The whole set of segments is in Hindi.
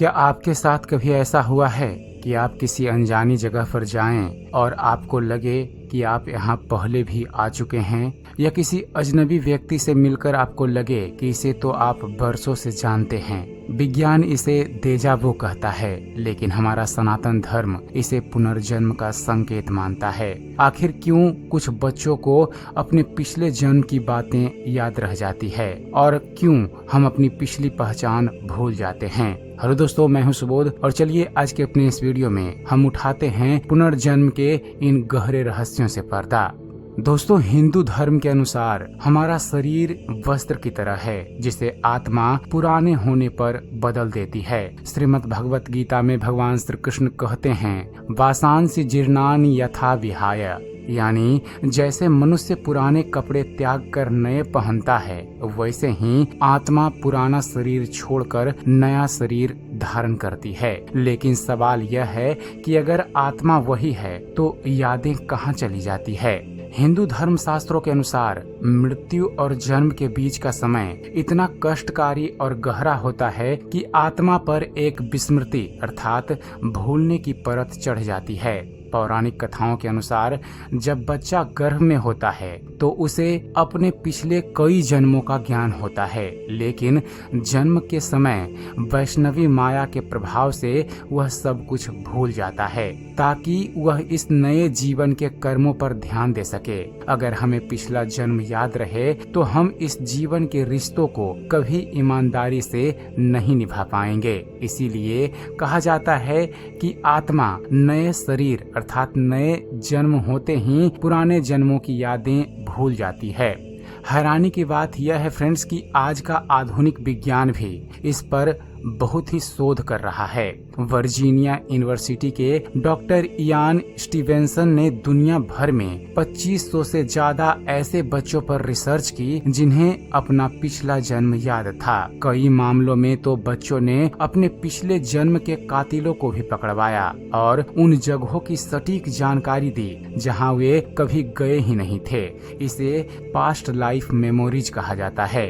क्या आपके साथ कभी ऐसा हुआ है कि आप किसी अनजानी जगह पर जाएं और आपको लगे कि आप यहाँ पहले भी आ चुके हैं, या किसी अजनबी व्यक्ति से मिलकर आपको लगे कि इसे तो आप बरसों से जानते हैं। विज्ञान इसे डेजा वू कहता है, लेकिन हमारा सनातन धर्म इसे पुनर्जन्म का संकेत मानता है। आखिर क्यों कुछ बच्चों को अपने पिछले जन्म की बातें याद रह जाती है और क्यों हम अपनी पिछली पहचान भूल जाते हैं। हेलो दोस्तों, मैं हूं सुबोध और चलिए आज के अपने इस वीडियो में हम उठाते हैं पुनर्जन्म के इन गहरे रहस्यों से पर्दा। दोस्तों, हिंदू धर्म के अनुसार हमारा शरीर वस्त्र की तरह है जिसे आत्मा पुराने होने पर बदल देती है। श्रीमद् भगवत गीता में भगवान श्री कृष्ण कहते हैं, वासांसि जीर्णानि यथा विहाय, यानी जैसे मनुष्य पुराने कपड़े त्याग कर नए पहनता है, वैसे ही आत्मा पुराना शरीर छोड़कर नया शरीर धारण करती है। लेकिन सवाल यह है कि अगर आत्मा वही है तो यादें कहाँ चली जाती है। हिंदू धर्म शास्त्रों के अनुसार मृत्यु और जन्म के बीच का समय इतना कष्टकारी और गहरा होता है कि आत्मा पर एक विस्मृति अर्थात भूलने की परत चढ़ जाती है। पौराणिक कथाओं के अनुसार जब बच्चा गर्भ में होता है तो उसे अपने पिछले कई जन्मों का ज्ञान होता है, लेकिन जन्म के समय वैष्णवी माया के प्रभाव से वह सब कुछ भूल जाता है ताकि वह इस नए जीवन के कर्मों पर ध्यान दे सके। अगर हमें पिछला जन्म याद रहे तो हम इस जीवन के रिश्तों को कभी ईमानदारी से नहीं निभा पाएंगे। इसीलिए कहा जाता है कि आत्मा नए शरीर अर्थात नए जन्म होते ही पुराने जन्मों की यादें भूल जाती है। हैरानी की बात यह है फ्रेंड्स कि आज का आधुनिक विज्ञान भी इस पर बहुत ही शोध कर रहा है। वर्जीनिया यूनिवर्सिटी के डॉक्टर इयान स्टीवेंसन ने दुनिया भर में 2500 से ज्यादा ऐसे बच्चों पर रिसर्च की जिन्हें अपना पिछला जन्म याद था। कई मामलों में तो बच्चों ने अपने पिछले जन्म के कातिलों को भी पकड़वाया और उन जगहों की सटीक जानकारी दी जहां वे कभी गए ही नहीं थे। इसे पास्ट लाइफ मेमोरीज कहा जाता है।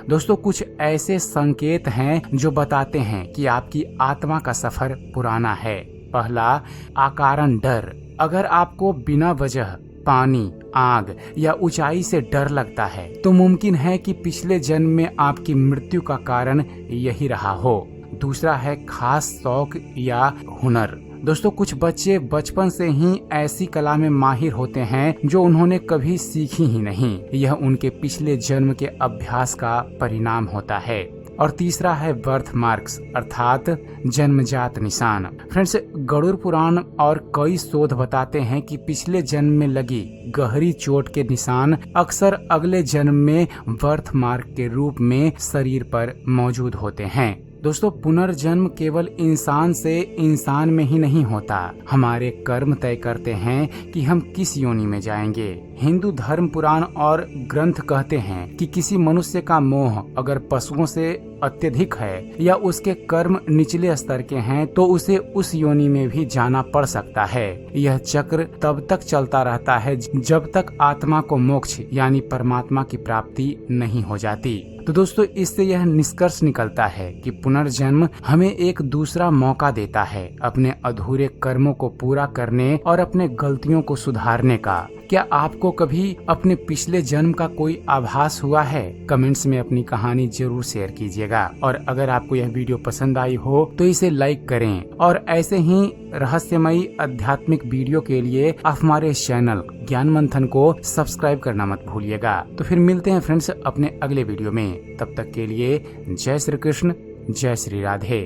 दोस्तों, कुछ ऐसे संकेत हैं जो बताते हैं कि आपकी आत्मा का सफर पुराना है। पहला, अकारण डर। अगर आपको बिना वजह पानी, आग या ऊंचाई से डर लगता है तो मुमकिन है कि पिछले जन्म में आपकी मृत्यु का कारण यही रहा हो। दूसरा है खास शौक या हुनर। दोस्तों, कुछ बच्चे बचपन से ही ऐसी कला में माहिर होते हैं जो उन्होंने कभी सीखी ही नहीं। यह उनके पिछले जन्म के अभ्यास का परिणाम होता है। और तीसरा है बर्थ मार्क्स अर्थात जन्मजात निशान। फ्रेंड्स, गरुड़ पुराण और कई शोध बताते हैं कि पिछले जन्म में लगी गहरी चोट के निशान अक्सर अगले जन्म में बर्थ मार्क के रूप में शरीर पर मौजूद होते हैं। दोस्तों, पुनर्जन्म केवल इंसान से इंसान में ही नहीं होता। हमारे कर्म तय करते हैं कि हम किस योनि में जाएंगे। हिंदू धर्म पुराण और ग्रंथ कहते हैं कि किसी मनुष्य का मोह अगर पशुओं से अत्यधिक है या उसके कर्म निचले स्तर के हैं तो उसे उस योनि में भी जाना पड़ सकता है। यह चक्र तब तक चलता रहता है जब तक आत्मा को मोक्ष यानी परमात्मा की प्राप्ति नहीं हो जाती। तो दोस्तों, इससे यह निष्कर्ष निकलता है कि पुनर्जन्म हमें एक दूसरा मौका देता है अपने अधूरे कर्मों को पूरा करने और अपने गलतियों को सुधारने का। क्या आपको कभी अपने पिछले जन्म का कोई आभास हुआ है? कमेंट्स में अपनी कहानी जरूर शेयर कीजिएगा। और अगर आपको यह वीडियो पसंद आई हो तो इसे लाइक करें और ऐसे ही रहस्यमयी आध्यात्मिक वीडियो के लिए आप हमारे चैनल ज्ञान मंथन को सब्सक्राइब करना मत भूलिएगा। तो फिर मिलते हैं फ्रेंड्स अपने अगले वीडियो में। तब तक के लिए जय श्री कृष्ण, जय श्री राधे।